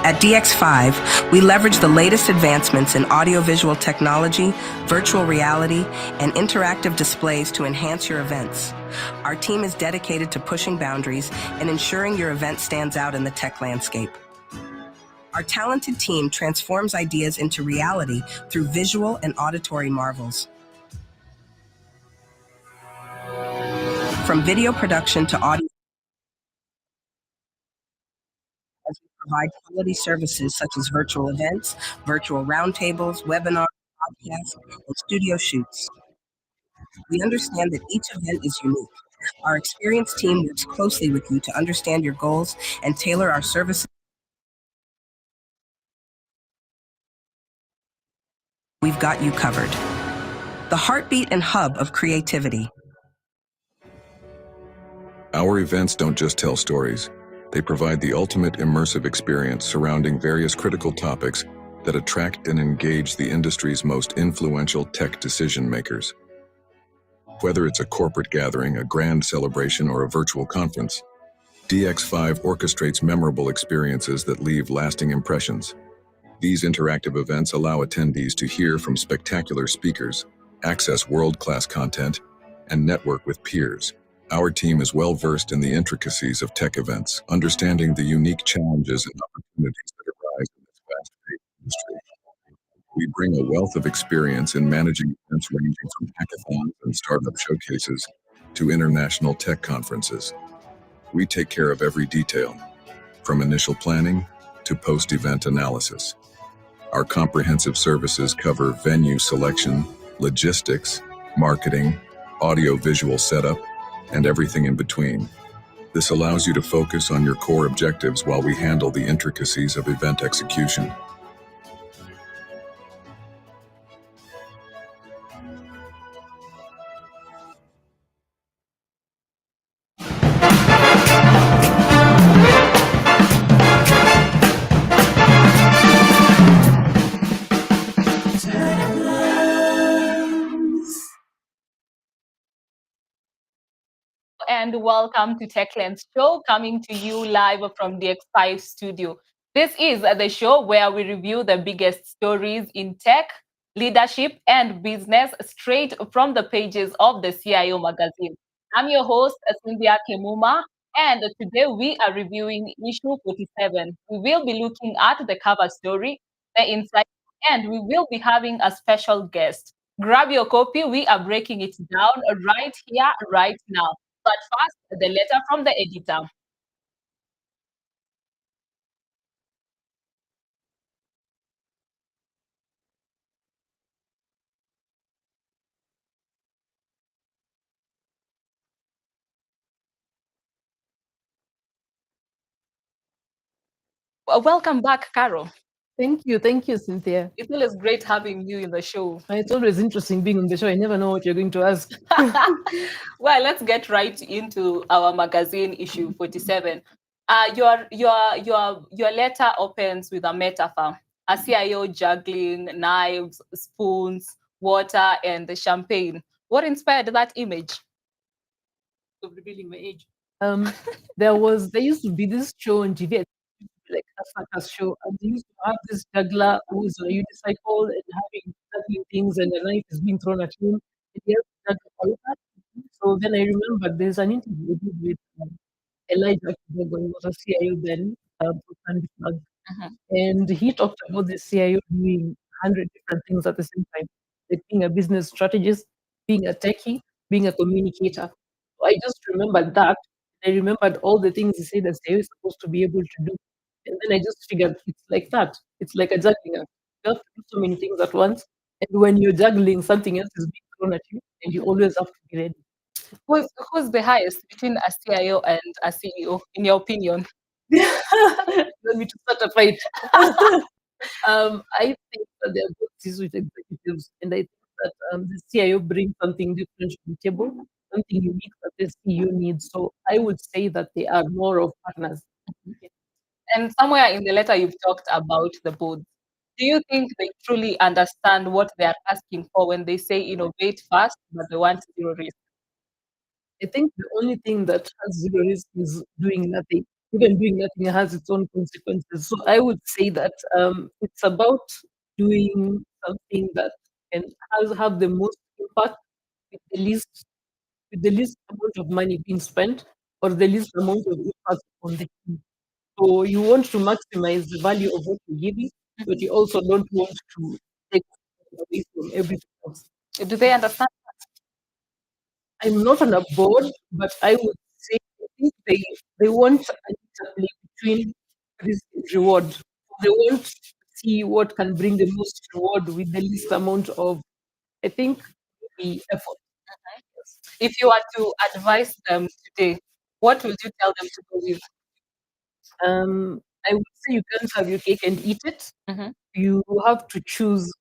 At DX5, we leverage the latest advancements in audiovisual technology, virtual reality, and interactive displays to enhance your events. Our team is dedicated to pushing boundaries and ensuring your event stands out in the tech landscape. Our talented team transforms ideas into reality through visual and auditory marvels. From video production to audio, as we provide quality services such as virtual events, virtual roundtables, webinars, podcasts, and studio shoots. We understand that each event is unique. Our experienced team works closely with you to understand your goals and tailor our services. We've got you covered. The heartbeat and hub of creativity. Our events don't just tell stories. They provide the ultimate immersive experience surrounding various critical topics that attract and engage the industry's most influential tech decision makers. Whether it's a corporate gathering, a grand celebration, or a virtual conference, DX5 orchestrates memorable experiences that leave lasting impressions. These interactive events allow attendees to hear from spectacular speakers, access world-class content, and network with peers. Our team is well-versed in the intricacies of tech events, understanding the unique challenges and opportunities that arise in this fast-paced industry. We bring a wealth of experience in managing events ranging from hackathons and startup showcases to international tech conferences. We take care of every detail, from initial planning to post-event analysis. Our comprehensive services cover venue selection, logistics, marketing, audio-visual setup, and everything in between. This allows you to focus on your core objectives while we handle the intricacies of event execution. And welcome to TechLens show, coming to you live from DX5 studio. This is the show where we review the biggest stories in tech, leadership, and business straight from the pages of the CIO magazine. I'm your host, Cynthia, and today we are reviewing issue 47. We will be looking at the cover story, the insight, and we will be having a special guest. Grab your copy. We are breaking it down right here, right now. But first, the letter from the editor. Welcome back, Carol. Thank you, Cynthia. It's always great having you in the show. It's always interesting being on the show. I never know what you're going to ask. Well, let's get right into our magazine issue 47. Your letter opens with a metaphor: a CIO juggling knives, spoons, water, and the champagne. What inspired that image? Of revealing my age. There used to be this show on TV, like a circus show, and they used to have this juggler who's a unicycle and having juggling things, and a knife is being thrown at him. And he has to juggle all of that. So then I remember there's an interview I did with Elijah Kibego, who was a CIO then, and he talked about the CIO doing 100 different things at the same time, like being a business strategist, being a techie, being a communicator. So I just remembered that. I remembered all the things he said that CIO is supposed to be able to do. And then I just figured it's like that. It's like a juggling act. You have to do so many things at once. And when you're juggling, something else is being thrown at you, and you always have to be ready. Who's the highest between a CIO and a CEO, in your opinion? Let me to start a fight. I think that they're both C-suite executives, and I think that the CIO brings something different to the table, something unique that the CEO needs. So I would say that they are more of partners. And somewhere in the letter you've talked about the board. Do you think they truly understand what they are asking for when they say innovate fast, but they want zero risk? I think the only thing that has zero risk is doing nothing. even doing nothing has its own consequences. So I would say that it's about doing something that can have the most impact with the least amount of money being spent or the least amount of impact on the team. So you want to maximize the value of what you're giving, but you also don't want to take away from everything else. Do they understand? I'm not on a board, but I would say I think they want an interplay between risk and reward. They want to see what can bring the most reward with the least amount of, I think, the effort. If you were to advise them today, what would you tell them to go with? I would say you can't have your cake and eat it. Mhm. You have to choose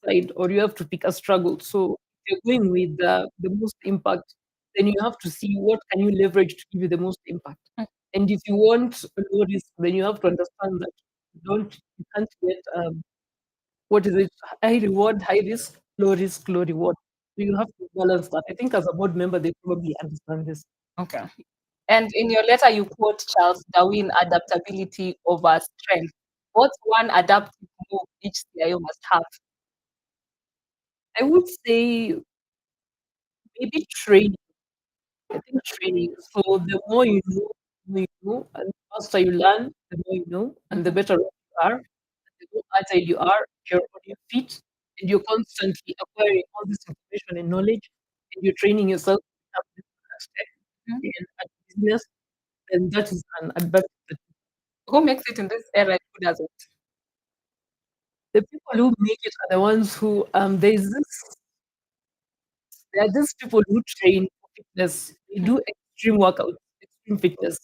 a side, or you have to pick a struggle. So if you're going with the most impact, then you have to see what can you leverage to give you the most impact. And if you want a low risk, then you have to understand that you can't get what is it, high reward, high risk, low reward. So you have to balance that. I think as a board member, they probably understand this. Okay. And in your letter, you quote Charles Darwin, adaptability over strength. What's one adaptive move each CIO must have? I would say maybe training. I think training. So the more you know, and the faster you learn, the more you know, and the better off you are, and the more agile you are, you're on your feet, and you're constantly acquiring all this information and knowledge, and you're training yourself to become this aspect Mhm. in a business, and that is an advantage. Who makes it in this era and who doesn't? The people who make it are the ones who there are these people who train for fitness. They do extreme workouts, extreme fitness.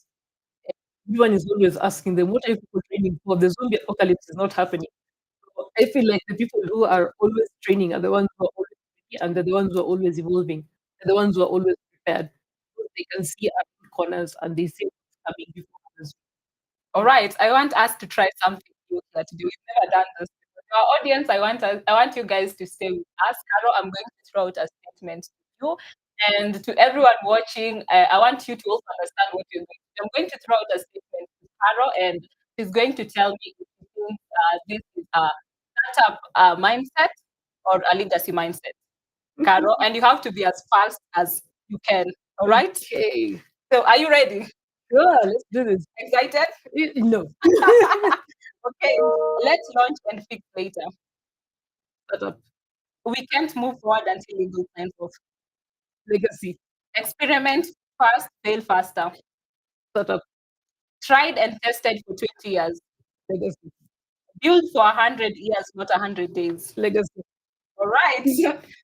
Everyone is always asking them, what are you people training for? The zombie apocalypse is not happening. So I feel like the people who are always training are the ones who are always ready, and they're the ones who are always evolving. They're the ones who are always prepared. So they can see around corners and they see what's coming before others. All right, I want us to try something new here today. We've never done this before. To our audience, I want you guys to stay with us. Carol, I'm going to throw out a statement to you. And to everyone watching, I want you to also understand what you're going to do. I'm going to throw out a statement to Carol, and she's going to tell me if she thinks this is a startup mindset or a legacy mindset. Carol, and you have to be as fast as you can. All right? Okay. So, are you ready? Sure, let's do this. Excited? No. Okay, let's launch and fix later. Startup. We can't move forward until legal signs off. Legacy. Experiment fast, fail faster. Startup. Tried and tested for 20 years. Legacy. Built for 100 years, not 100 days. Legacy. All right.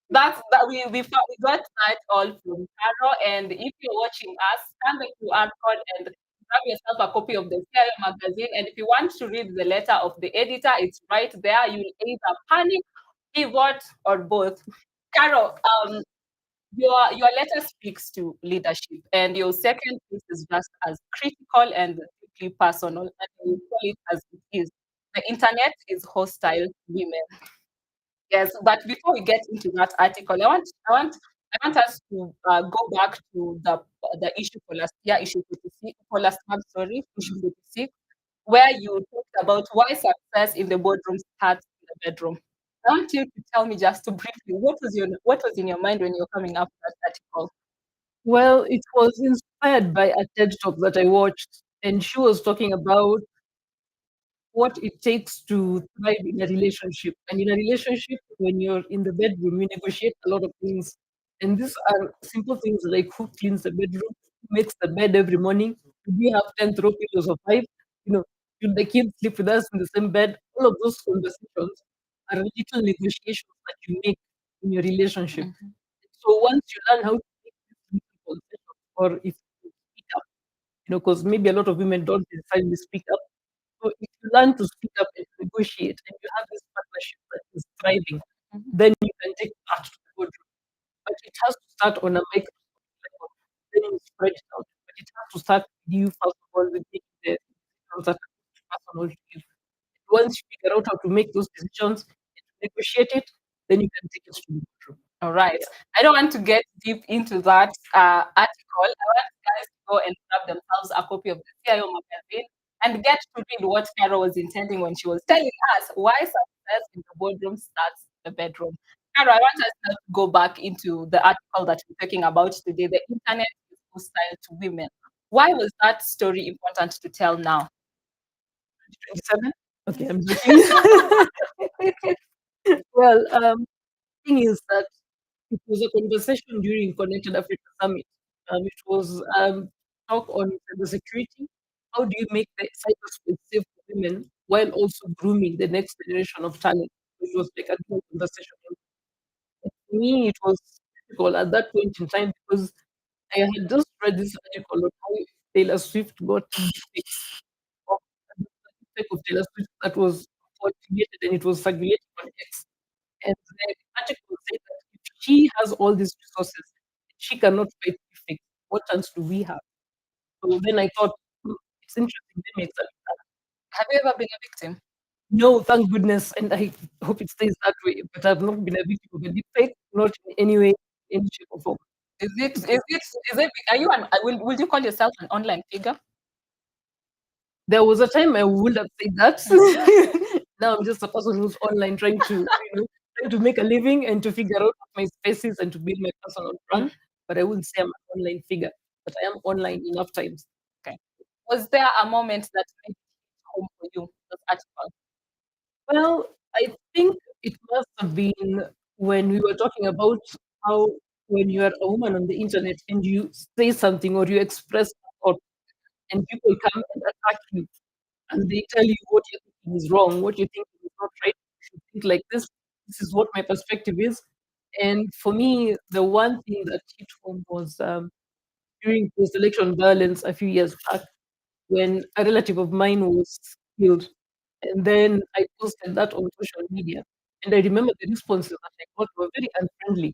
That's that we got that all from Caro. And if you're watching us, scan the QR code and grab yourself a copy of the CIO magazine. And if you want to read the letter of the editor, it's right there. You'll either panic, pivot, or both. Caro, your letter speaks to leadership, and your second piece is just as critical and deeply personal, and you call it as it is. The internet is hostile to women. Yes, but before we get into that article, I want us to go back to the issue for last year, issue 46, for last month, sorry, issue 46, where you talked about why success in the boardroom starts in the bedroom. I want you to tell me just to briefly what was in your mind when you were coming up with that article. Well, it was inspired by a TED talk that I watched, and she was talking about what it takes to thrive in a relationship. And in a relationship, when you're in the bedroom, you negotiate a lot of things. And these are simple things like who cleans the bedroom, who makes the bed every morning, do we have 10 throw pillows or five? You know, should the kids sleep with us in the same bed? All of those conversations are little negotiations that you make in your relationship. So once you learn how to make these little concessions, or if you speak up, because maybe a lot of women don't necessarily speak up. So if you learn to speak up and negotiate, and you have this partnership that is thriving, Mhm. then you can take that to the boardroom. But it has to start on a micro level, then you spread it out. But it has to start with you first of all, with making the decisions that are personal to you. Once you figure out how to make those decisions and to negotiate it, then you can take it to the boardroom. All right. I don't want to get deep into that article. I want guys to go and grab themselves a copy of the CIO magazine and get to read what Carol was intending when she was telling us why success in the boardroom starts in the bedroom. Carol, I want us to go back into the article that we're talking about today. The internet is hostile to women. Why was that story important to tell now? 27? Okay, I'm joking. Well, thing is that it was a conversation during Connected Africa Summit. It was talk on cybersecurity. How do you make the cyberspace safe for women while also grooming the next generation of talent? It was like a dual conversation. And for me, it was difficult at that point in time because I had just read this article on how Taylor Swift got fixed of the type of Taylor Swift that was coordinated and it was circulated on X. And the article said that if she has all these resources, she cannot fight defects. What chance do we have? So then I thought, it's interesting. They make that. Have you ever been a victim? No, thank goodness, and I hope it stays that way. But I've not been a victim of a defect, not in any way, any shape or form. Are you will you call yourself an online figure? There was a time I would have said that. Now I'm just a person who's online trying to, trying to make a living and to figure out my spaces and to build my personal brand. But I wouldn't say I'm an online figure, but I am online enough times. Okay. Was there a moment that made it home for you, this article? Well, I think it must have been when we were talking about how when you are a woman on the internet and you say something or you express a thought and people come and attack you and they tell you what you're thinking is wrong, what you're thinking is not right, you should think like this is what my perspective is. And for me, the one thing that hit home was during post-election violence a few years back when a relative of mine was killed. And then I posted that on social media. And I remember the responses that I got were very unfriendly.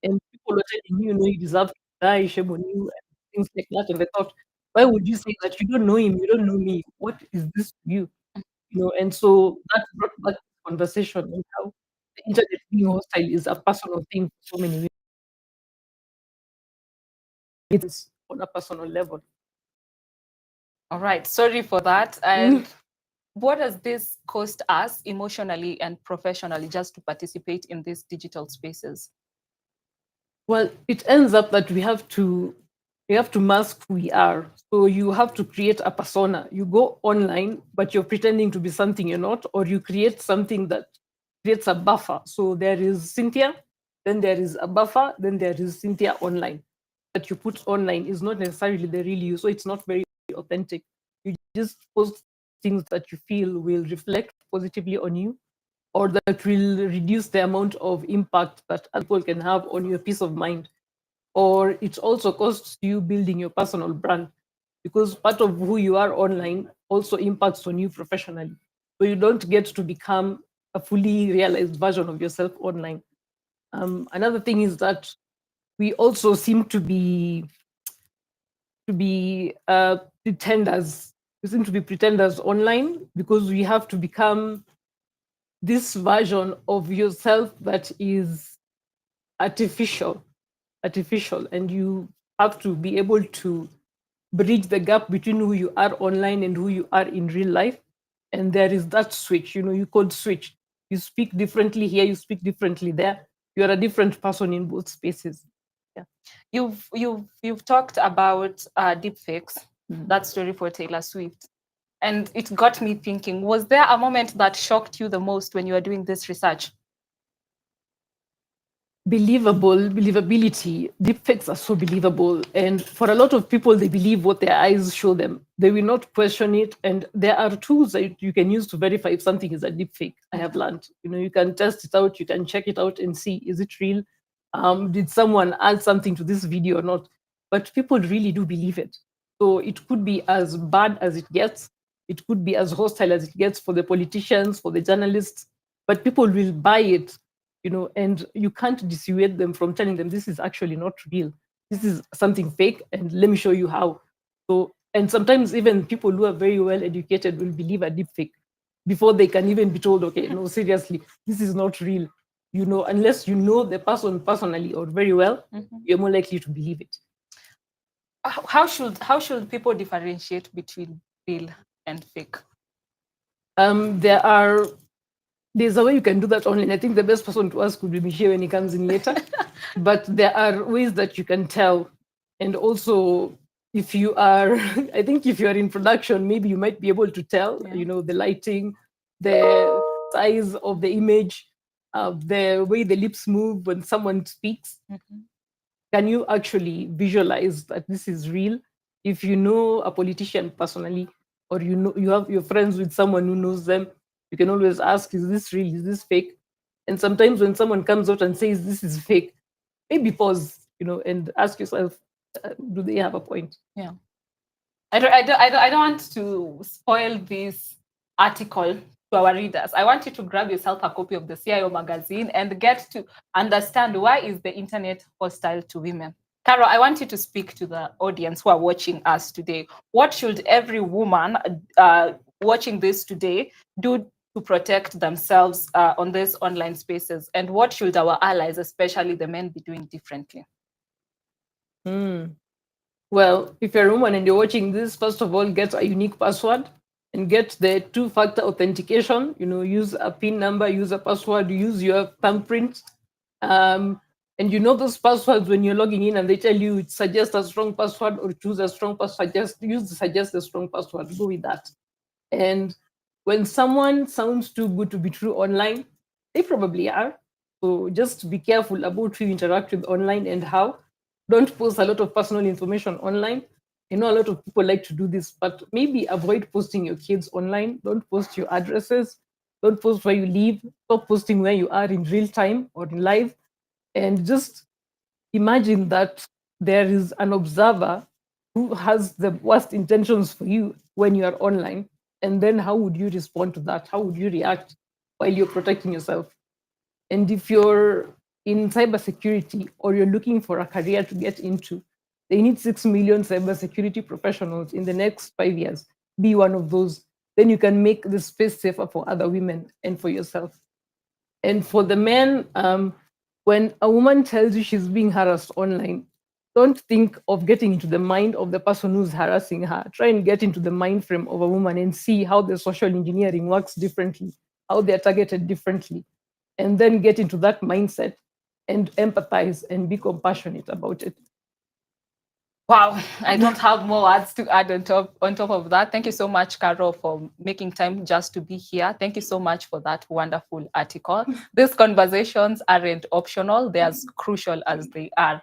And people were telling me, you deserve to die, shame on you, and things like that. And I thought, why would you say that? You don't know him, you don't know me. What is this to you? And so that brought back this conversation on how the internet being hostile is a personal thing for so many women. It's on a personal level. All right. Sorry for that. And what does this cost us emotionally and professionally just to participate in these digital spaces? Well, it ends up that we have to mask who we are. So you have to create a persona. You go online, but you're pretending to be something you're not, or you create something that creates a buffer. So there is Cynthia, then there is a buffer, then there is Cynthia online. That you put online is not necessarily the real you, so it's not very authentic. You just post things that you feel will reflect positively on you, or that will reduce the amount of impact that people can have on your peace of mind. Or it also costs you building your personal brand because part of who you are online also impacts on you professionally. So you don't get to become a fully realized version of yourself online. Another thing is that we also seem to be pretenders. We seem to be pretenders online because we have to become this version of yourself that is artificial, and you have to be able to bridge the gap between who you are online and who you are in real life. And there is that switch, you code switch. You speak differently here, you speak differently there. You are a different person in both spaces. Yeah. You've talked about deepfakes, that story for Taylor Swift. And it got me thinking, was there a moment that shocked you the most when you were doing this research? Believability. Deepfakes are so believable. And for a lot of people, they believe what their eyes show them. They will not question it. And there are tools that you can use to verify if something is a deepfake. I have learned. You can test it out, you can check it out and see, is it real? Did someone add something to this video or not? But people really do believe it. So it could be as bad as it gets. It could be as hostile as it gets for the politicians, for the journalists, but people will buy it, and you can't dissuade them from telling them this is actually not real. This is something fake, and let me show you how. So, and sometimes even people who are very well educated will believe a deepfake before they can even be told, okay, no, seriously, this is not real. unless you know the person personally or very well, you're more likely to believe it. How should people differentiate between real and fake? There's a way you can do that online. I think the best person to ask would be Michelle when he comes in later. But there are ways that you can tell. And also, if you are, I think if you are in production, maybe you might be able to tell, the lighting, the size of the image, the way the lips move when someone speaks. Can you actually visualize that this is real? If you know a politician personally, or you have your friends with someone who knows them, you can always ask, is this real? Is this fake? And sometimes when someone comes out and says this is fake, maybe pause, and ask yourself, do they have a point? Yeah. I don't want to spoil this article to our readers. I want you to grab yourself a copy of the CIO magazine and get to understand why is the internet hostile to women. Carol, I want you to speak to the audience who are watching us today. What should every woman watching this today do to protect themselves on these online spaces? And what should our allies, especially the men, be doing differently? Well, if you're a woman and you're watching this, first of all, get a unique password and get the two-factor authentication. Use a PIN number, use a password, use your thumbprint. And those passwords when you're logging in and they tell you suggest a strong password or choose a strong password, suggest a strong password. Go with that. And when someone sounds too good to be true online, they probably are. So just be careful about who you interact with online and how. Don't post a lot of personal information online. A lot of people like to do this, but maybe avoid posting your kids online. Don't post your addresses. Don't post where you live. Stop posting where you are in real time or in live. And just imagine that there is an observer who has the worst intentions for you when you are online. And then how would you respond to that? How would you react while you're protecting yourself? And if you're in cybersecurity or you're looking for a career to get into, they need 6 million cybersecurity professionals in the next 5 years. Be one of those. Then you can make the space safer for other women and for yourself. And for the men, when a woman tells you she's being harassed online, don't think of getting into the mind of the person who's harassing her. Try and get into the mind frame of a woman and see how the social engineering works differently, how they're targeted differently, and then get into that mindset and empathize and be compassionate about it. Wow, I don't have more words to add on top of that. Thank you so much, Carol, for making time just to be here. Thank you so much for that wonderful article. These conversations aren't optional. They're as crucial as they are.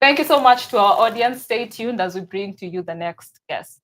Thank you so much to our audience. Stay tuned as we bring to you the next guest.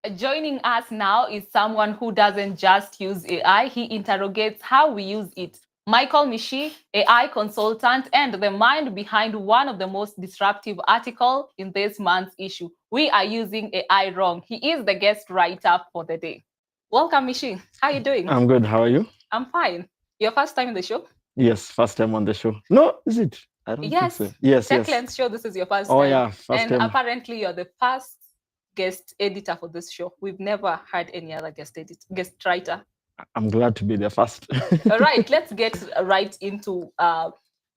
Joining us now is someone who doesn't just use AI, he interrogates how we use it. Michael Mishi, AI consultant and the mind behind one of the most disruptive articles in this month's issue. We are using AI wrong. He is the guest writer for the day. Welcome, Mishi. How are you doing? I'm good. How are you? I'm fine. Your first time in the show? Yes, first time on the show. No, is it? I don't Yes. think so. Yes, TechLens show, this is your first Oh time. yeah, first And time. apparently you're the first guest editor for this show. We've never had any other guest writer. I'm glad to be the first. All right, let's get right into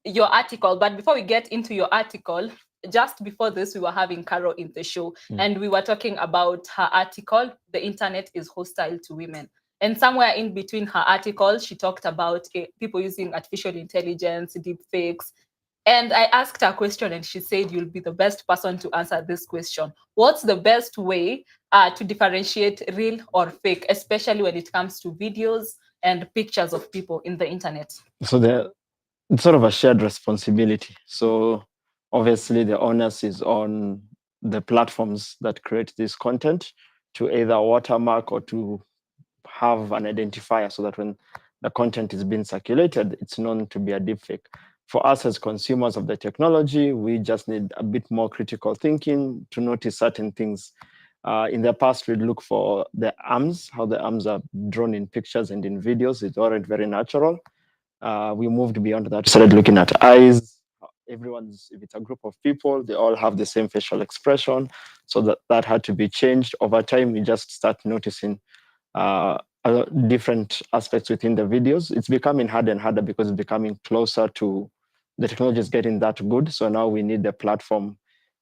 your article. But before we get into your article, just before this, we were having Carol in the show, and we were talking about her article, "The Internet is Hostile to Women." And somewhere in between her article, she talked about people using artificial intelligence, deep fakes. And I asked her a question, and she said, "You'll be the best person to answer this question. What's the best way to differentiate real or fake, especially when it comes to videos and pictures of people in the internet?" So it's sort of a shared responsibility. So obviously the onus is on the platforms that create this content to either watermark or to have an identifier so that when the content is being circulated, it's known to be a deepfake. For us as consumers of the technology, we just need a bit more critical thinking to notice certain things. In the past, we'd look for the arms, how the arms are drawn in pictures and in videos. It weren't very natural. We moved beyond that, started looking at eyes. If it's a group of people, they all have the same facial expression. So that had to be changed. Over time, we just start noticing different aspects within the videos. It's becoming harder and harder because it's becoming closer to the technology is getting that good. So now we need the platform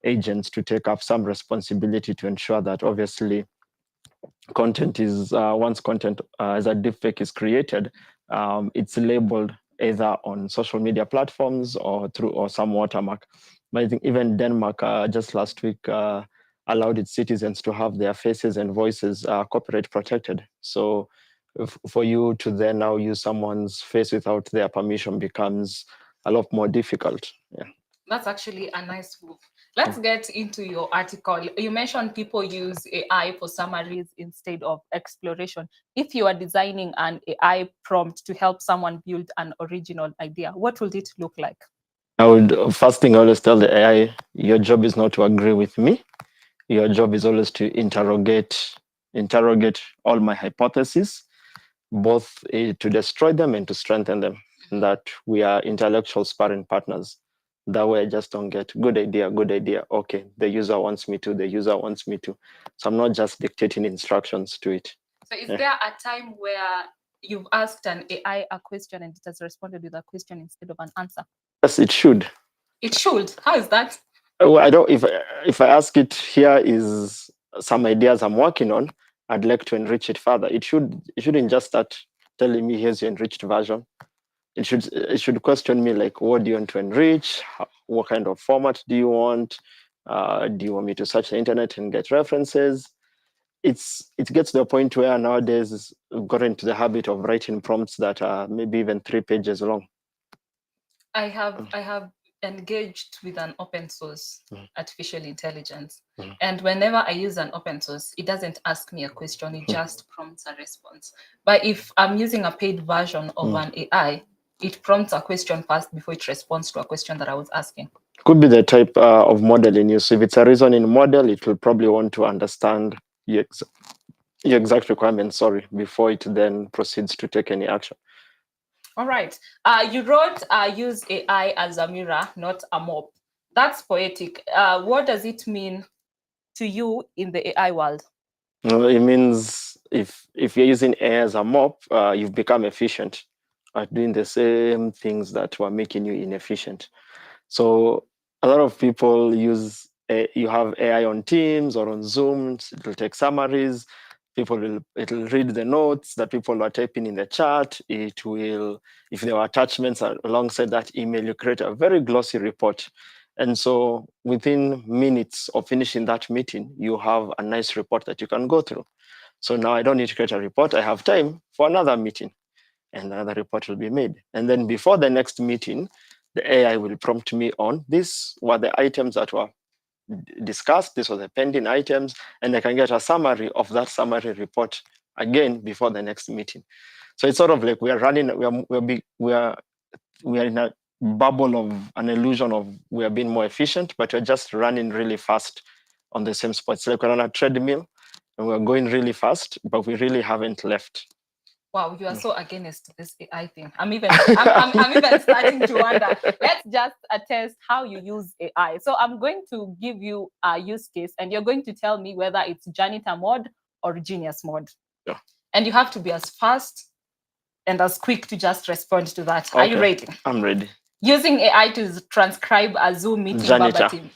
agents to take up some responsibility to ensure that obviously content is once content as a deepfake is created, it's labeled either on social media platforms or some watermark. But I think even Denmark just last week allowed its citizens to have their faces and voices copyright protected. So for you to then now use someone's face without their permission becomes a lot more difficult. Yeah. That's actually a nice move. Let's get into your article. You mentioned people use AI for summaries instead of exploration. If you are designing an AI prompt to help someone build an original idea, what would it look like? First thing I always tell the AI, your job is not to agree with me. Your job is always to interrogate all my hypotheses, both to destroy them and to strengthen them. And that we are intellectual sparring partners. That way I just don't get good idea. Okay, the user wants me to. So I'm not just dictating instructions to it. So is there a time where you've asked an AI a question and it has responded with a question instead of an answer? Yes, it should. It should. How is that? Well, I don't. If I ask it, here is some ideas I'm working on, I'd like to enrich it further. It shouldn't just start telling me here's your enriched version. It should question me like, what do you want to enrich? What kind of format do you want? Do you want me to search the internet and get references? It gets to the point where nowadays we've gotten into the habit of writing prompts that are maybe even 3 pages long. I have engaged with an open source artificial intelligence. And whenever I use an open source, it doesn't ask me a question, it just prompts a response. But if I'm using a paid version of an AI, it prompts a question first before it responds to a question that I was asking. Could be the type of model in use. If it's a reasoning model, it will probably want to understand your exact requirements, before it then proceeds to take any action. All right. You wrote use AI as a mirror, not a mop. That's poetic. What does it mean to you in the AI world? It means if you're using AI as a mop, you've become efficient at doing the same things that were making you inefficient. So a lot of people you have AI on Teams or on Zoom. It will take summaries. It'll read the notes that people are typing in the chat. It will, if there are attachments alongside that email, you create a very glossy report. And so within minutes of finishing that meeting, you have a nice report that you can go through. So now I don't need to create a report. I have time for another meeting and another report will be made. And then before the next meeting, the AI will prompt me on, these were the items that were discussed. This was the pending items, and I can get a summary of that summary report again before the next meeting. So it's sort of like we are in a bubble of an illusion of we are being more efficient, but we're just running really fast on the same spot. It's like we're on a treadmill and we're going really fast, but we really haven't left. Wow, you are so against this AI thing. I'm even starting to wonder. Let's just test how you use AI. So I'm going to give you a use case, and you're going to tell me whether it's janitor mode or genius mode. Yeah. And you have to be as fast and as quick to just respond to that. Okay. Are you ready? I'm ready. Using AI to transcribe a Zoom meeting Janitor. verbatim.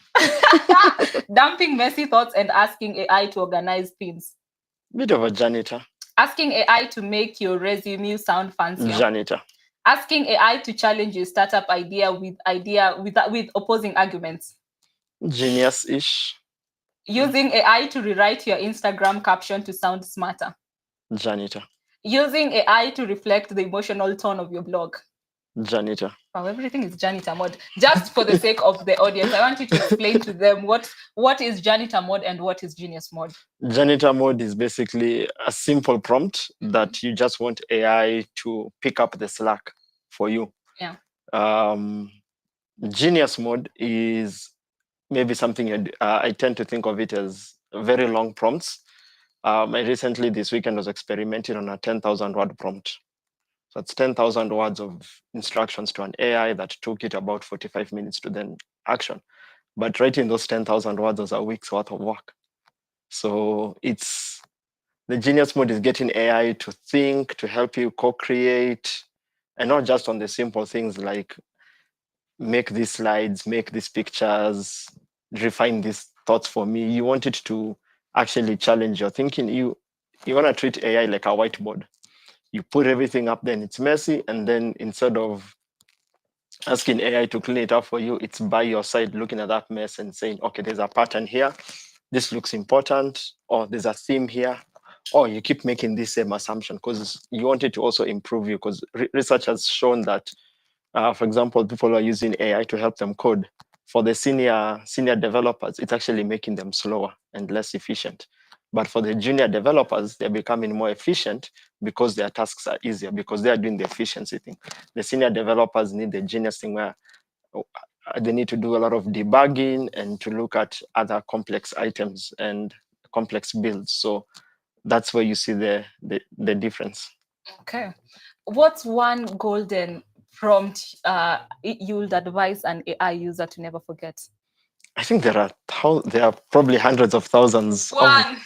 Dumping messy thoughts and asking AI to organize pins. Bit of a janitor. Asking AI to make your resume sound fancier. Janitor. Asking AI to challenge your startup idea with opposing arguments. Genius-ish. Using AI to rewrite your Instagram caption to sound smarter. Janitor. Using AI to reflect the emotional tone of your blog. Janitor. Wow, everything is janitor mode. Just for the sake of the audience, I want you to explain to them what is janitor mode and what is genius mode. Janitor mode is basically a simple prompt that you just want AI to pick up the slack for you. Yeah. Genius mode is maybe something I tend to think of it as very long prompts. I recently this weekend was experimenting on a 10,000 word prompt. So it's 10,000 words of instructions to an AI that took it about 45 minutes to then action. But writing those 10,000 words was a week's worth of work. So it's the genius mode is getting AI to think, to help you co-create, and not just on the simple things like make these slides, make these pictures, refine these thoughts for me. You want it to actually challenge your thinking. You want to treat AI like a whiteboard. You put everything up there and it's messy, and then instead of asking AI to clean it up for you, it's by your side looking at that mess and saying, okay, there's a pattern here. This looks important, or there's a theme here. Or you keep making this same assumption because you want it to also improve you, because research has shown that, for example, people are using AI to help them code. For the senior developers, it's actually making them slower and less efficient. But for the junior developers, they're becoming more efficient because their tasks are easier, because they are doing the efficiency thing. The senior developers need the genius thing where they need to do a lot of debugging and to look at other complex items and complex builds. So that's where you see the difference. Okay. What's one golden prompt you would advise an AI user to never forget? I think there are probably hundreds of thousands. One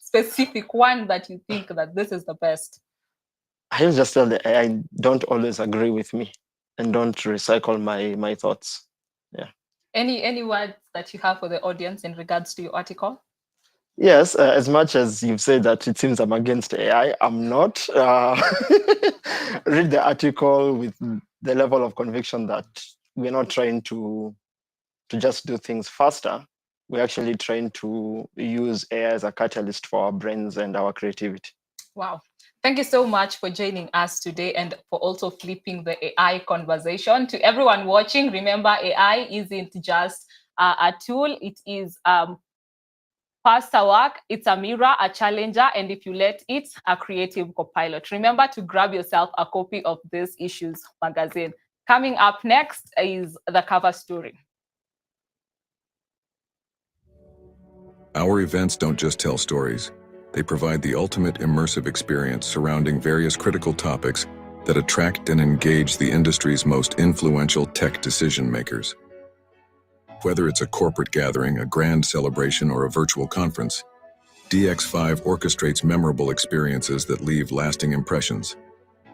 specific one that you think that this is the best. I will just tell the AI, don't always agree with me and don't recycle my thoughts. Yeah. Any words that you have for the audience in regards to your article? Yes, as much as you've said that it seems I'm against AI, I'm not. Read the article with the level of conviction that we're not trying to just do things faster. We're actually trying to use AI as a catalyst for our brains and our creativity. Wow. Thank you so much for joining us today and for also flipping the AI conversation. To everyone watching, remember AI isn't just a tool. It is faster work. It's a mirror, a challenger, and if you let it, a creative copilot. Remember to grab yourself a copy of this issue's magazine. Coming up next is the cover story. Our events don't just tell stories. They provide the ultimate immersive experience surrounding various critical topics that attract and engage the industry's most influential tech decision makers. Whether it's a corporate gathering, a grand celebration, or a virtual conference, DX5 orchestrates memorable experiences that leave lasting impressions.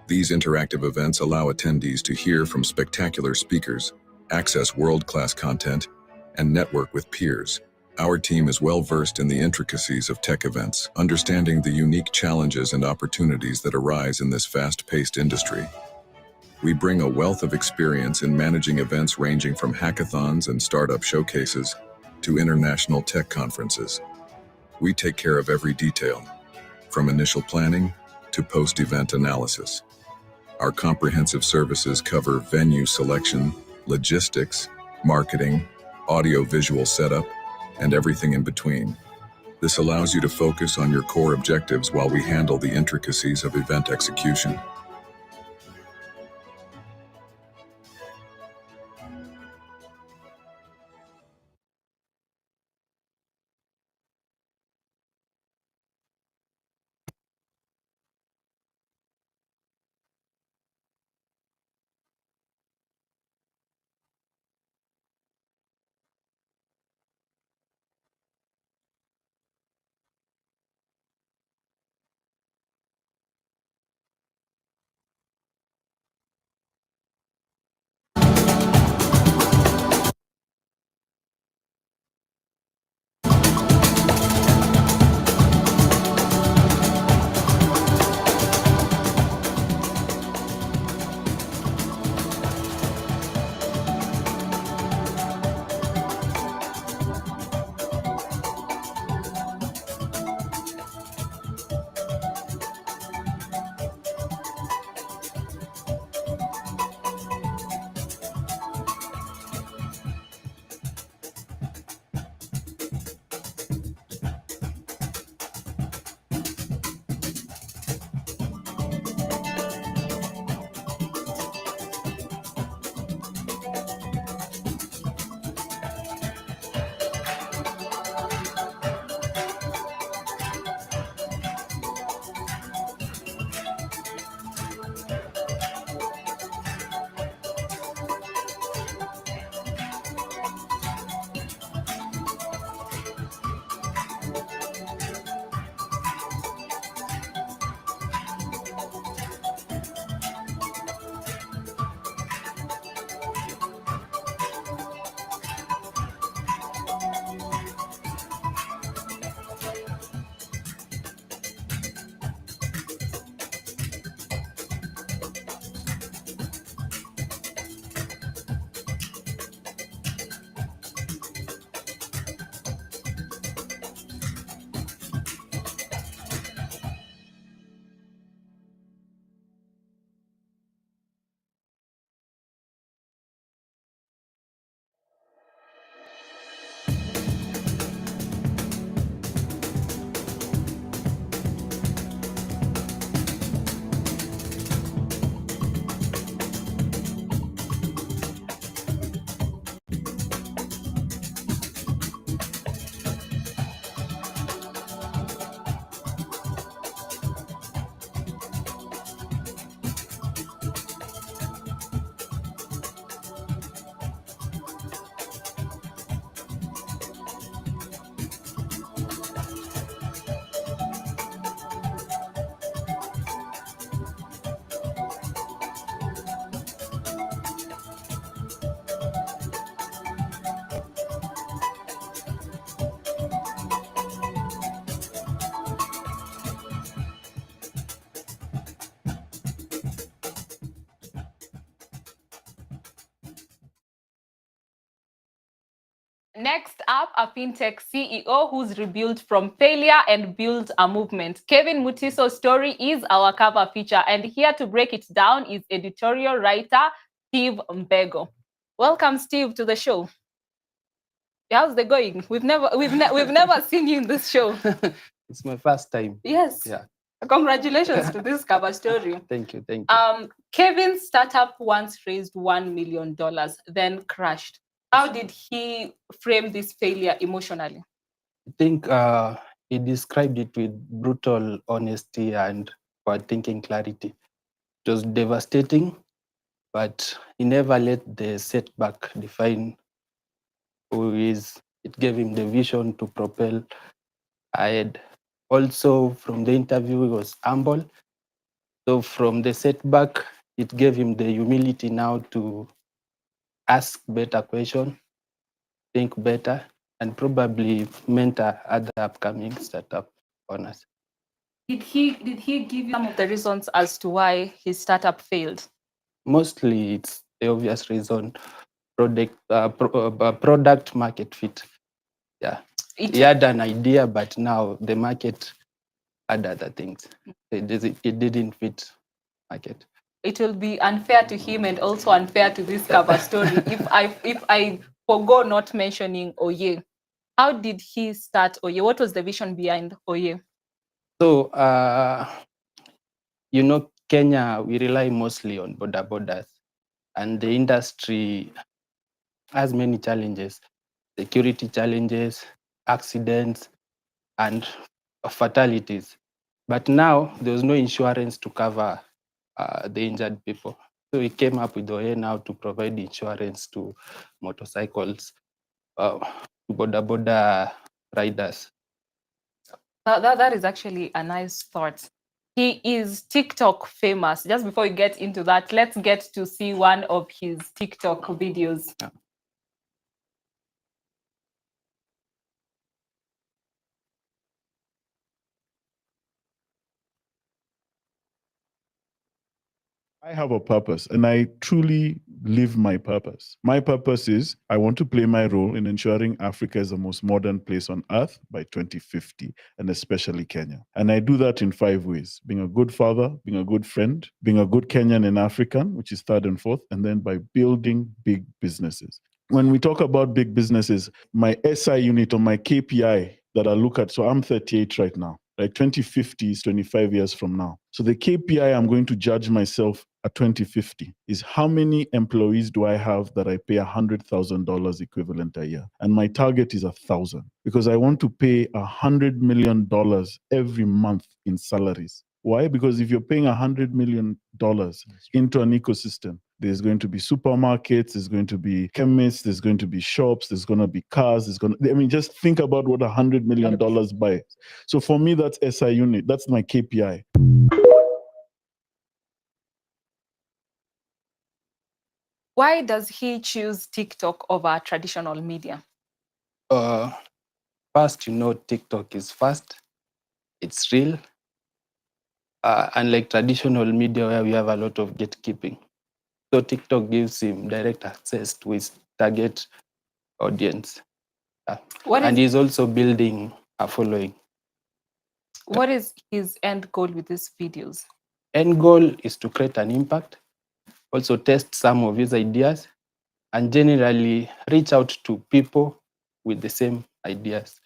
These interactive events allow attendees to hear from spectacular speakers, access world-class content, and network with peers. Our team is well-versed in the intricacies of tech events, understanding the unique challenges and opportunities that arise in this fast-paced industry. We bring a wealth of experience in managing events ranging from hackathons and startup showcases to international tech conferences. We take care of every detail, from initial planning to post-event analysis. Our comprehensive services cover venue selection, logistics, marketing, audio-visual setup, and everything in between. This allows you to focus on your core objectives while we handle the intricacies of event execution. Next up, a fintech CEO who's rebuilt from failure and built a movement. Kevin Mutiso's story is our cover feature, and here to break it down is editorial writer Steve Mbego. Welcome, Steve, to the show. How's it going? We've never seen you in this show. It's my first time. Yes. Yeah. Congratulations to this cover story. Thank you. Kevin's startup once raised $1 million, then crashed. How did he frame this failure emotionally? I think he described it with brutal honesty and thinking clarity. It was devastating, but he never let the setback define who he is. It gave him the vision to propel ahead. Also, from the interview, he was humble. So from the setback, it gave him the humility now to ask better questions, think better, and probably mentor other upcoming startup owners. Did he give you some of the reasons as to why his startup failed? Mostly, it's the obvious reason: product market fit. Yeah, he had an idea, but now the market had other things. It didn't fit market. It will be unfair to him and also unfair to this cover story if I forgo not mentioning Oye. How did he start Oye? What was the vision behind Oye? So, Kenya, we rely mostly on borders, and the industry has many challenges, security challenges, accidents, and fatalities. But now there was no insurance to cover the injured people. So we came up with OA now to provide insurance to motorcycles, to border riders. That is actually a nice thought. He is TikTok famous. Just before we get into that, let's get to see one of his TikTok videos. Yeah. I have a purpose and I truly live my purpose. My purpose is I want to play my role in ensuring Africa is the most modern place on earth by 2050, and especially Kenya. And I do that in 5 ways: being a good father, being a good friend, being a good Kenyan and African, which is third and fourth, and then by building big businesses. When we talk about big businesses, my SI unit or my KPI that I look at, so I'm 38 right now. Like 2050 is 25 years from now. So the KPI I'm going to judge myself at 2050 is how many employees do I have that I pay $100,000 equivalent a year? And my target is 1,000 because I want to pay $100 million every month in salaries. Why? Because if you're paying $100 million into an ecosystem, there's going to be supermarkets, there's going to be chemists, there's going to be shops, there's going to be cars, just think about what $100 million buys. So for me, that's SI unit. That's my KPI. Why does he choose TikTok over traditional media? First, TikTok is fast, it's real, unlike traditional media where we have a lot of gatekeeping. So TikTok gives him direct access to his target audience. And he's also building a following. What is his end goal with these videos? End goal is to create an impact, also test some of his ideas, and generally reach out to people with the same ideas.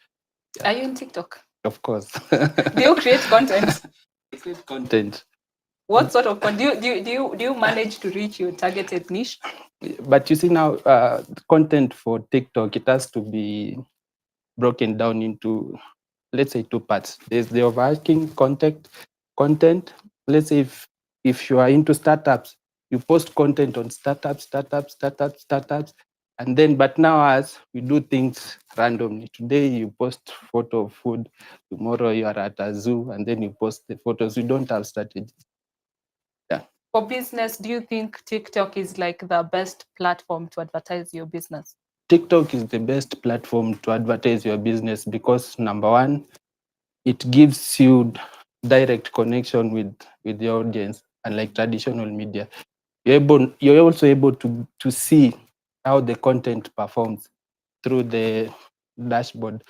Are you in TikTok? Of course. Do you create content? Create content. What sort of content? Do you manage to reach your targeted niche? But you see now, content for TikTok, it has to be broken down into, let's say, 2 parts. There's the overarching content. Let's say if you are into startups, you post content on startups, and then, but now as we do things randomly. Today you post photo of food, tomorrow you are at a zoo, and then you post the photos. We don't have strategy. Yeah. For business, do you think TikTok is like the best platform to advertise your business? TikTok is the best platform to advertise your business because, number one, it gives you direct connection with the audience, unlike traditional media. You're also able to see how the content performs through the dashboard.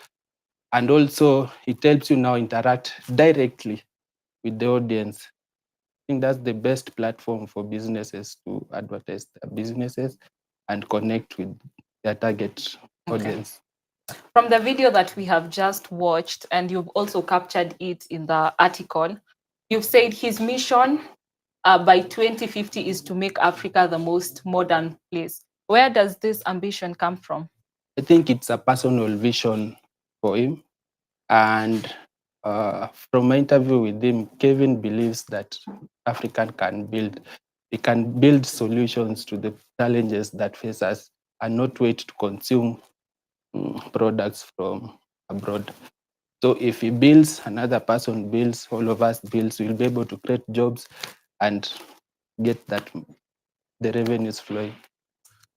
And also it helps you now interact directly with the audience. I think that's the best platform for businesses to advertise their businesses and connect with their target audience. From the video that we have just watched, and you've also captured it in the article, you've said his mission by 2050 is to make Africa the most modern place. Where does this ambition come from? I think it's a personal vision for him. And from my interview with him, Kevin believes that Africa can build solutions to the challenges that face us and not wait to consume products from abroad. So if he builds, another person builds, all of us builds, we'll be able to create jobs and get the revenues flowing.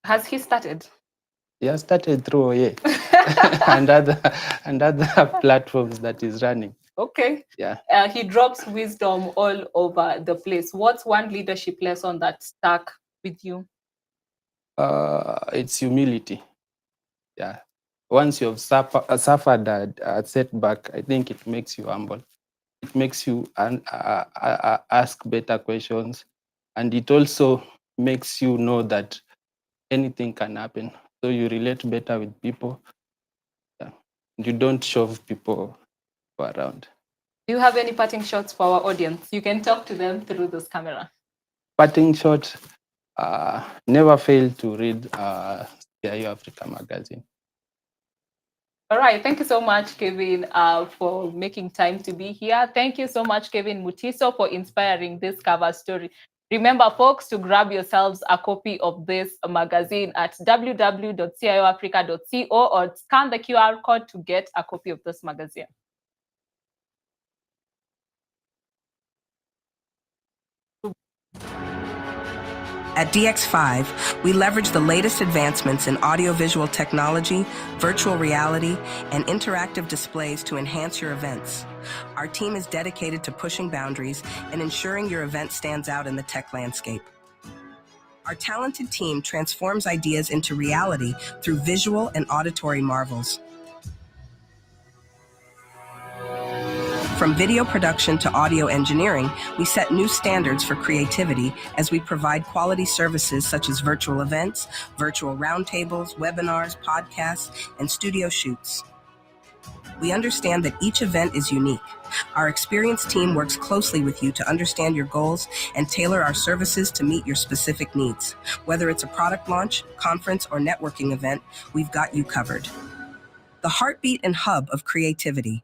Has he started? He has started through OA and other platforms that he's running. Okay. Yeah. He drops wisdom all over the place. What's one leadership lesson that stuck with you? It's humility. Yeah. Once you've suffered a setback, I think it makes you humble. It makes you ask better questions, and it also makes you know that anything can happen. so you relate better with people. Yeah. You don't shove people around. Do you have any parting shots for our audience? You can talk to them through this camera. Parting shot, never fail to read CIO Africa Magazine. All right. Thank you so much, Kevin, for making time to be here. Thank you so much, Kevin Mutiso, for inspiring this cover story. Remember, folks, to grab yourselves a copy of this magazine at www.cioafrica.co or scan the QR code to get a copy of this magazine. At DX5, we leverage the latest advancements in audiovisual technology, virtual reality, and interactive displays to enhance your events. Our team is dedicated to pushing boundaries and ensuring your event stands out in the tech landscape. Our talented team transforms ideas into reality through visual and auditory marvels. From video production to audio engineering, we set new standards for creativity as we provide quality services such as virtual events, virtual roundtables, webinars, podcasts, and studio shoots. We understand that each event is unique. Our experienced team works closely with you to understand your goals and tailor our services to meet your specific needs. Whether it's a product launch, conference, or networking event, we've got you covered. The heartbeat and hub of creativity.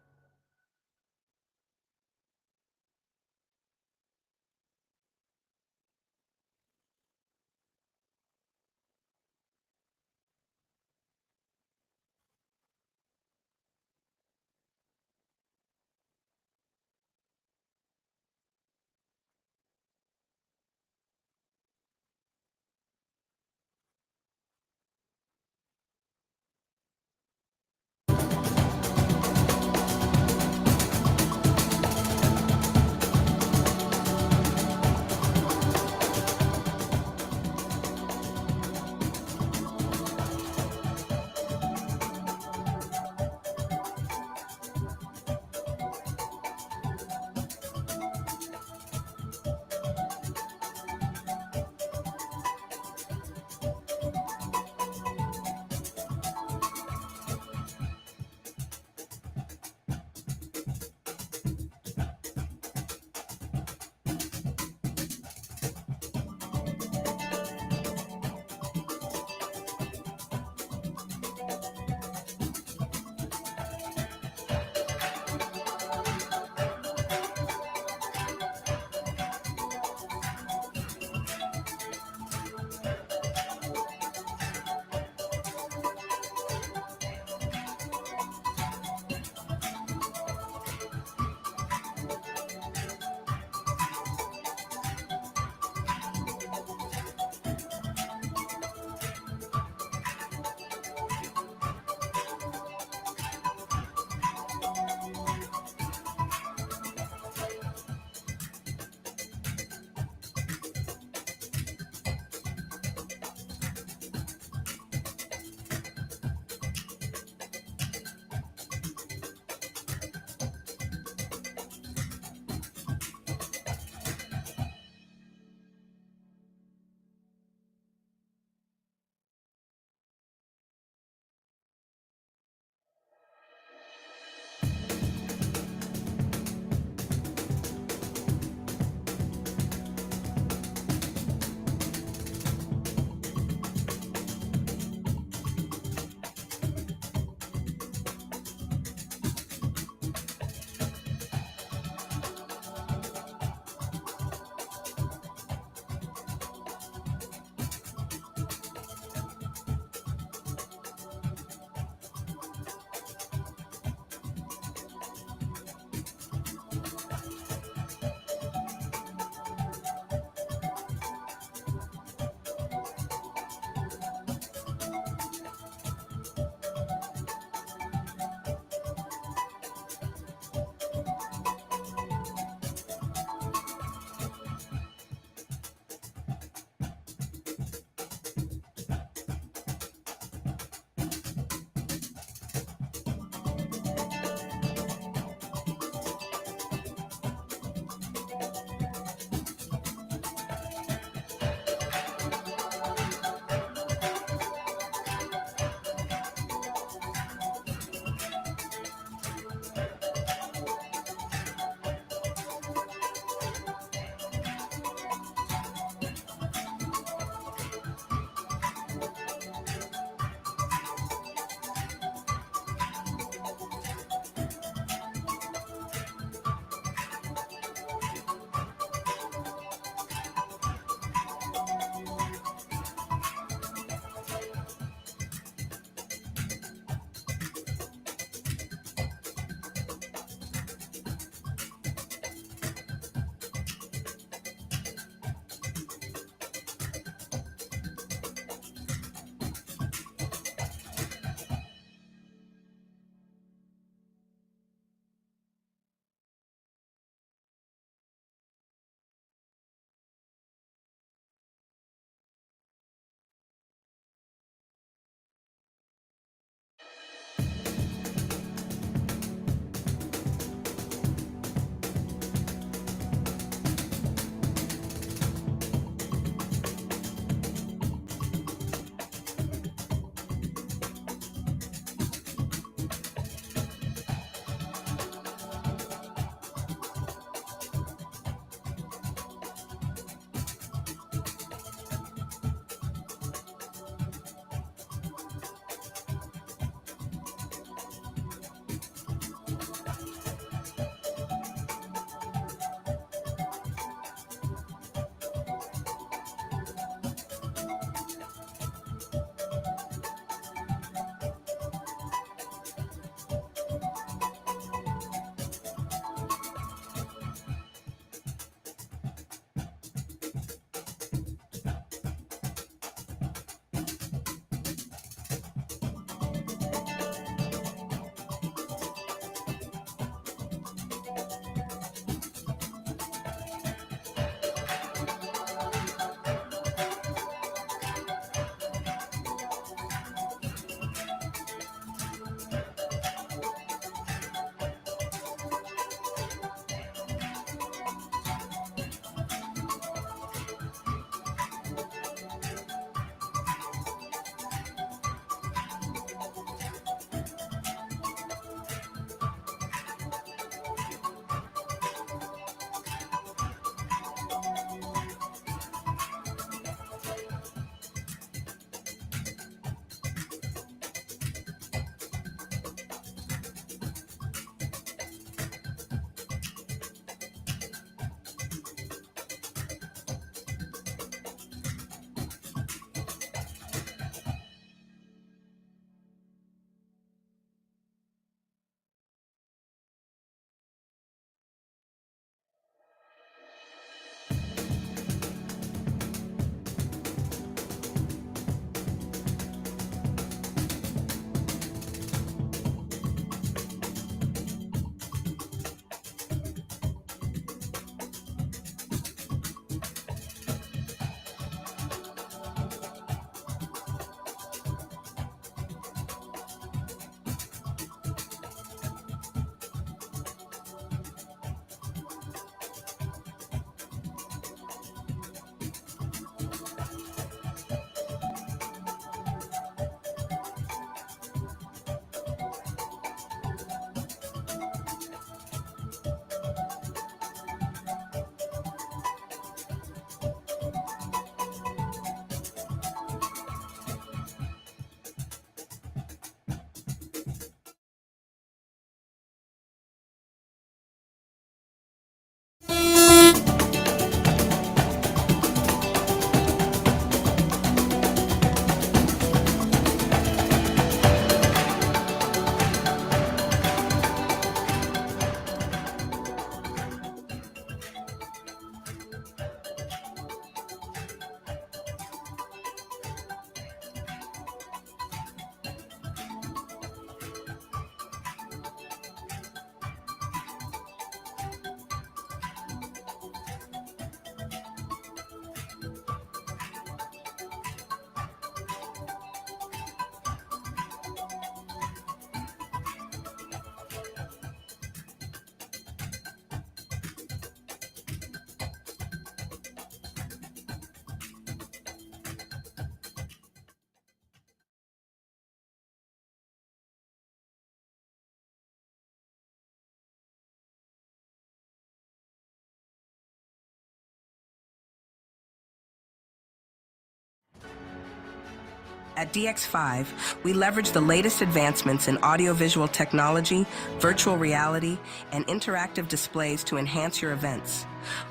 At DX5, we leverage the latest advancements in audiovisual technology, virtual reality, and interactive displays to enhance your events.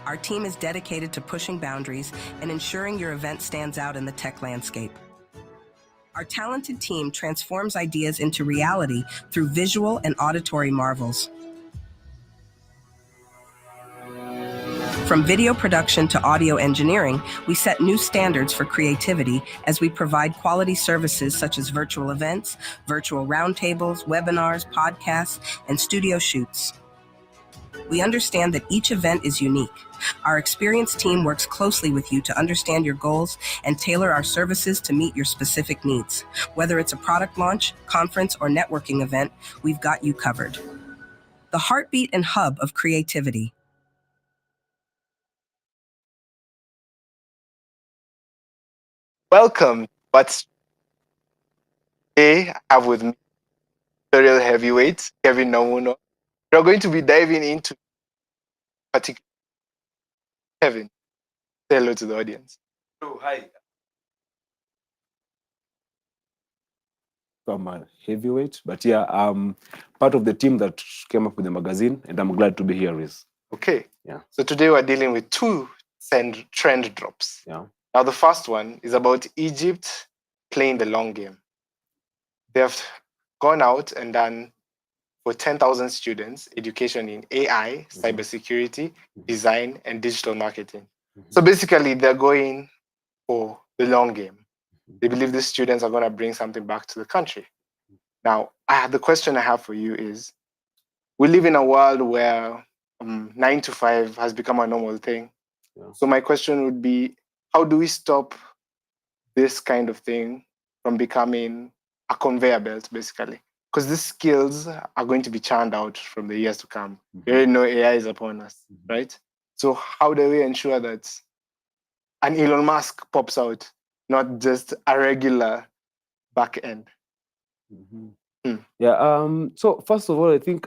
Our team is dedicated to pushing boundaries and ensuring your event stands out in the tech landscape. Our talented team transforms ideas into reality through visual and auditory marvels. From video production to audio engineering, we set new standards for creativity as we provide quality services such as virtual events, virtual roundtables, webinars, podcasts, and studio shoots. We understand that each event is unique. Our experienced team works closely with you to understand your goals and tailor our services to meet your specific needs. Whether it's a product launch, conference, or networking event, we've got you covered. The heartbeat and hub of creativity. Welcome. But today I have with me tutorial heavyweight Kevin Namuno. We're going to be diving into particular. Kevin, say hello to the audience. Oh, hi. I'm a heavyweight, but yeah, I'm part of the team that came up with the magazine, and I'm glad to be here, Rees. Okay. Yeah. So today we're dealing with two trend drops. Yeah. Now the first one is about Egypt playing the long game. They have gone out and done for 10,000 students education in AI, cybersecurity, design, and digital marketing. So basically, they're going for the long game. They believe these students are going to bring something back to the country. Now, the question I have for you is, we live in a world where 9 to 5 has become a normal thing. Yeah. So my question would be, how do we stop this kind of thing from becoming a conveyor belt, basically? Because these skills are going to be churned out from the years to come. We already know AI is upon us, right? So how do we ensure that an Elon Musk pops out, not just a regular back end? Yeah. So first of all, I think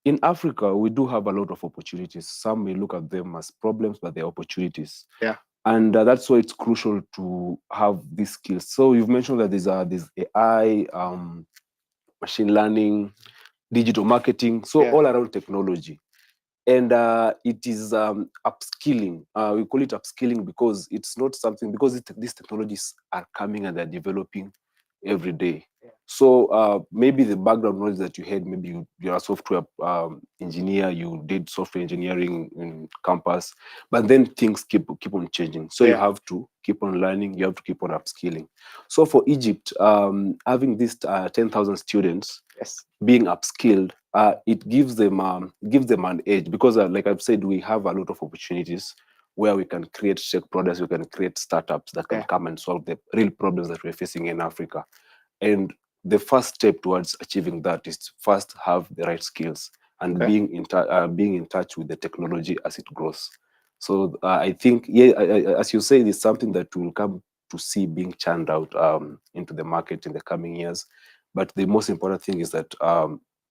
in Africa we do have a lot of opportunities. Some may look at them as problems, but they're opportunities. Yeah. And that's why it's crucial to have these skills. So you've mentioned that there's AI, machine learning, digital marketing, so all around technology. And it is upskilling. We call it upskilling because it's not something, because these technologies are coming and they're developing every day. So maybe the background knowledge that you had, maybe you're a software engineer, you did software engineering in campus, but then things keep on changing. So you have to keep on learning, you have to keep on upskilling. So for Egypt, having these 10,000 students being upskilled, it gives them an edge because, like I've said, we have a lot of opportunities where we can create tech products, we can create startups that can come and solve the real problems that we're facing in Africa. And the first step towards achieving that is to first have the right skills and being in touch with the technology as it grows. So I think, as you say, it's something that we'll come to see being churned out into the market in the coming years. But the most important thing is that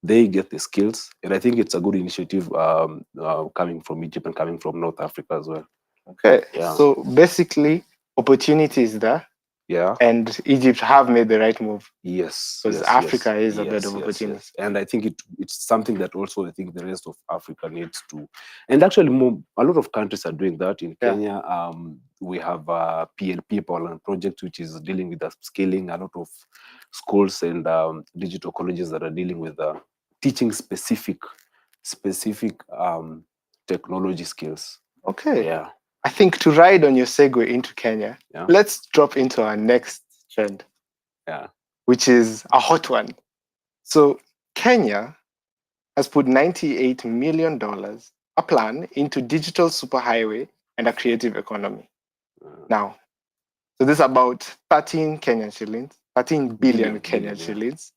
they get the skills, and I think it's a good initiative coming from Egypt and coming from North Africa as well. Okay, so basically, opportunity is there. Yeah. And Egypt have made the right move. Yes. Because Africa is a bed of opportunity. And I think it's something that also I think the rest of Africa needs to. And actually, a lot of countries are doing that. In Kenya, we have PLP, Power Project, which is dealing with upskilling. A lot of schools and digital colleges that are dealing with teaching specific technology skills. Okay. Yeah. I think to ride on your segue into Kenya, let's drop into our next trend, which is a hot one. So Kenya has put $98 million, a plan into digital superhighway and a creative economy. Now, so this is about 13 Kenyan shillings, 13 billion Kenyan shillings.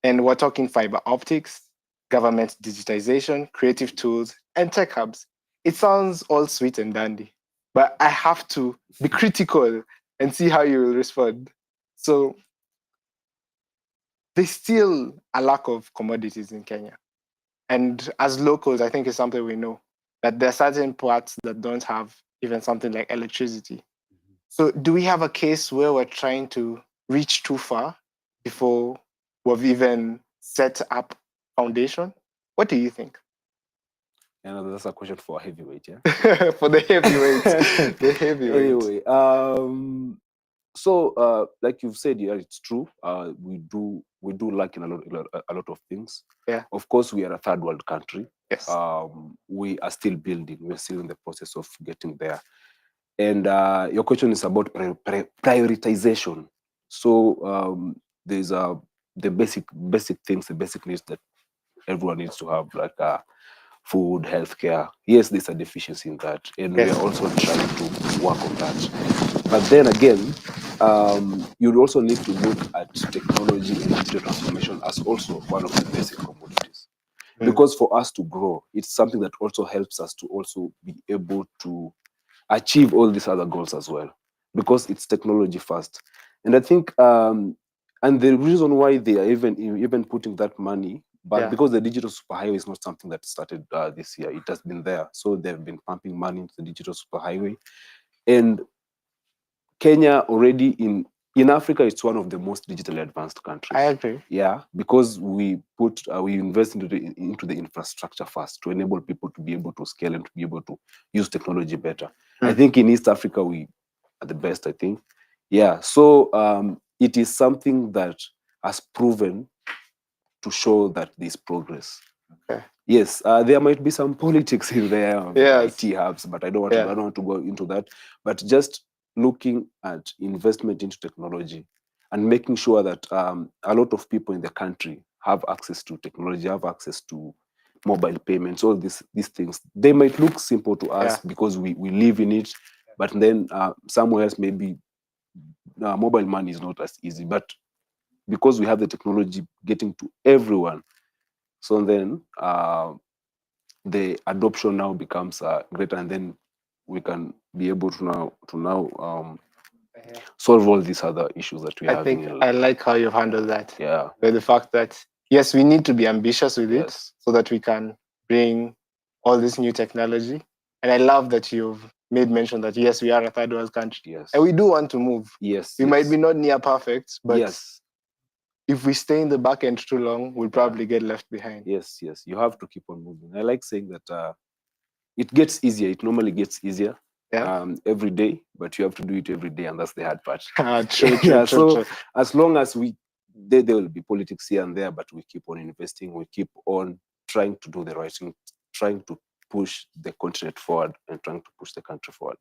And we're talking fiber optics, government digitization, creative tools, and tech hubs. It sounds all sweet and dandy, but I have to be critical and see how you will respond. So there's still a lack of commodities in Kenya. And as locals, I think it's something we know, that there are certain parts that don't have even something like electricity. So do we have a case where we're trying to reach too far before we've even set up foundation? What do you think? That's a question for a heavyweight, yeah? For the heavyweights. The heavyweights. Anyway, like you've said, yeah, it's true. We do lack in a lot of things. Yeah. Of course, we are a third world country. Yes. We are still building. We're still in the process of getting there. And your question is about prioritization. So there's the basic things, the basic needs that everyone needs to have, like food, healthcare. Yes, there's a deficiency in that, and we are also trying to work on that. But then again, you also need to look at technology and digital transformation as also one of the basic commodities. Because for us to grow, it's something that also helps us to also be able to achieve all these other goals as well, because it's technology first. And I think, and the reason why they are even putting that money, but because the digital superhighway is not something that started this year, it has been there. So they've been pumping money into the digital superhighway. And Kenya already in Africa, it's one of the most digitally advanced countries. I agree. Yeah, because we invest into the infrastructure first to enable people to be able to scale and to be able to use technology better. I think in East Africa, we are the best, I think. Yeah, so it is something that has proven to show that there's progress. Okay. Yes, there might be some politics in there, IT hubs, but I don't want to go into that. But just looking at investment into technology and making sure that a lot of people in the country have access to technology, have access to mobile payments, all these things. They might look simple to us because we live in it, but then somewhere else maybe mobile money is not as easy. But because we have the technology getting to everyone, so then the adoption now becomes greater, and then we can be able to now solve all these other issues that we have. I like how you've handled that. Yeah. With the fact that, yes, we need to be ambitious with it so that we can bring all this new technology. And I love that you've made mention that, yes, we are a third world country. Yes. And we do want to move. Yes. We might be not near perfect, but yes, if we stay in the back end too long, we'll probably get left behind. Yes. You have to keep on moving. I like saying that it gets easier. It normally gets easier every day, but you have to do it every day, and that's the hard part. True. As long as there will be politics here and there, but we keep on investing, we keep on trying to do the right thing, trying to push the continent forward and trying to push the country forward.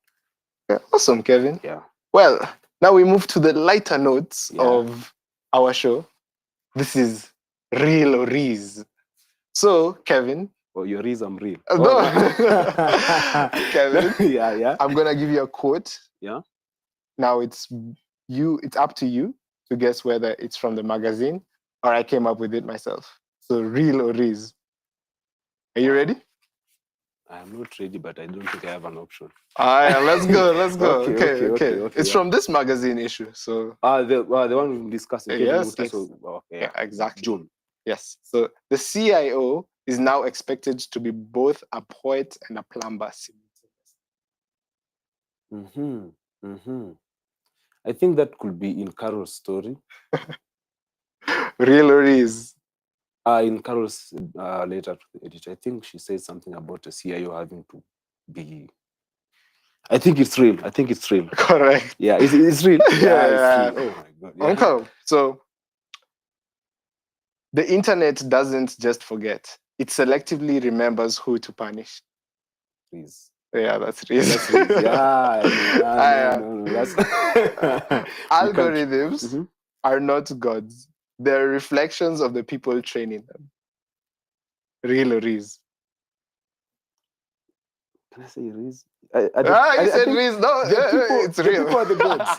Yeah, awesome, Kevin. Yeah. Well, now we move to the lighter notes of our show. This is Real or Rees. So, Kevin. Oh, you're Rees, I'm real. No. Kevin. Yeah. I'm going to give you a quote. Yeah. Now it's up to you to guess whether it's from the magazine or I came up with it myself. So, Real or Rees. Are you ready? I'm not ready, but I don't think I have an option. Let's go. Okay. It's from this magazine issue. So the one we discussed. Yes. Okay. Exactly. June. Yes. So the CIO is now expected to be both a poet and a plumber. I think that could be in Carol's story. Real or Rees? In Carol's letter to the editor, I think she said something about a CIO having to be. I think it's real. Correct. Yeah, it's real. Yeah. It's real. Oh my God. Yeah. Okay. So the internet doesn't just forget; it selectively remembers who to punish. Rees. Yeah, that's Rees. No, that's algorithms are not gods. They're reflections of the people training them. Real or Rees? Can I say Rees? You said Rees. No, it's real. People are the gods.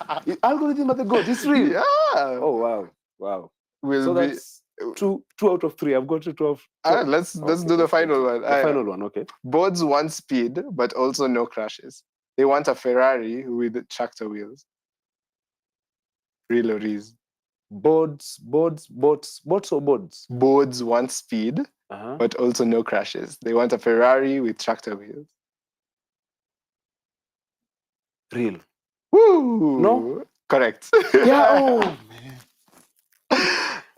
Algorithm are the gods. It's real. Yeah. Oh wow. So that's two out of three. I've got two of. Let's do the final one. The final one, okay. Boards want speed, but also no crashes. They want a Ferrari with tractor wheels. Real or Rees? Boards. Boards want speed, but also no crashes. They want a Ferrari with tractor wheels. Real. Woo! No? Correct. Yeah. Oh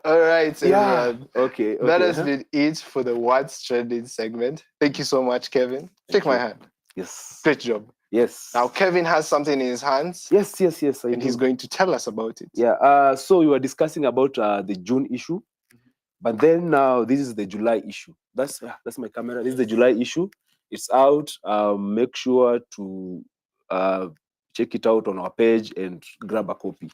All right, Yeah. everyone. Okay. That okay, has been it for the What's Trending segment. Thank you so much, Kevin. Shake my you. hand. Yes. Great job. Yes. Now, Kevin has something in his hands, Yes. I and he's do. going to tell us about it. Yeah. So we were discussing about the June issue, but then now this is the July issue. That's my camera. This is the July issue. It's out. Make sure to check it out on our page and grab a copy.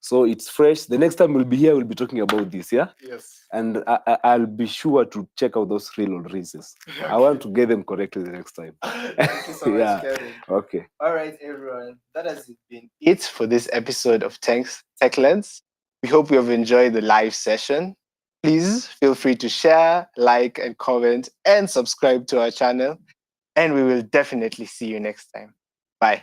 So it's fresh. The next time we'll be here, we'll be talking about this. Yeah. Yes. And I'll be sure to check out those real or races. Okay. I want to get them correctly the next time. Thank you so much, Yeah. Kevin. Okay. All right, everyone. That has been it for this episode of TechLens. We hope you have enjoyed the live session. Please feel free to share, like, and comment, and subscribe to our channel. And we will definitely see you next time. Bye.